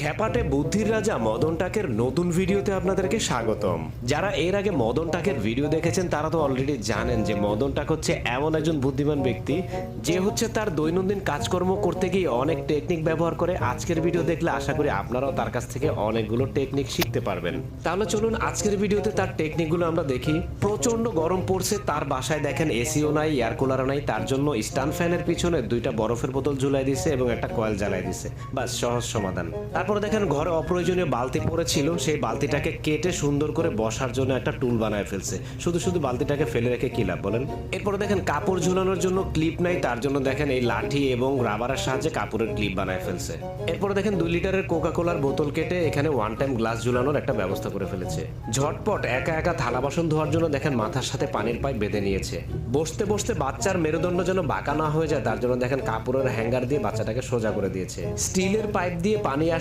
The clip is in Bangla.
খ্যাপাটে বুদ্ধির রাজা মদন টাকের নতুন ভিডিওতে আপনাদেরকে স্বাগতম। যারা এর আগে মদন টাকের ভিডিও দেখেছেন তারা তো অলরেডি জানেন যে মদন টাক হচ্ছে এমন একজন বুদ্ধিমান ব্যক্তি যে হচ্ছে তার দৈনন্দিন কাজকর্ম করতে গিয়ে অনেক টেকনিক ব্যবহার করে। আজকের ভিডিও দেখলে আশা করি আপনারাও তার কাছ থেকে অনেকগুলো টেকনিক শিখতে পারবেন। তাহলে চলুন আজকের ভিডিওতে তার টেকনিকগুলো আমরা দেখি। প্রচন্ড গরম পড়ছে, তার বাসায় দেখেন এসিও নাই, এয়ার কুলারও নাই, তার জন্য স্ট্যান্ড ফ্যানের পিছনে দুইটা বরফের বোতল ঝুলাই দিছে এবং একটা কয়েল জ্বালাই দিছে। বাস, সহজ সমাধান। তারপর দেখেন ঘরে অপ্রয়োজনীয় বালতি পড়েছিল, সেই বালতিটাকে কেটে সুন্দর করে বসার জন্য একটা টুল বানায় ফেলছে। শুধু শুধু বালতিটাকে ফেলে রেখে কি লাভ বলেন? এরপরে দেখেন কাপড় ঝুলানোর জন্য ক্লিপ নাই, তার জন্য দেখেন এই লাঠি এবং রাবারের সাহায্যে কাপড়ের ক্লিপ বানায় ফেলছে। এরপরে দেখেন 2 লিটারের কোকা কোলার বোতল কেটে এখানে ওয়ান টাইম গ্লাস ঝুলানোর একটা ব্যবস্থা করে ফেলেছে। ঝটপট একা একা থালা বাসন ধোয়ার জন্য দেখেন মাথার সাথে পানির পাইপ বেঁধে নিয়েছে। বসতে বসতে বাচ্চার মেরুদণ্ড যেন বাঁকা না হয়ে যায় তার জন্য দেখেন কাপড়ের হ্যাঙ্গার দিয়ে বাচ্চাটাকে সোজা করে দিয়েছে। স্টিলের পাইপ দিয়ে পানি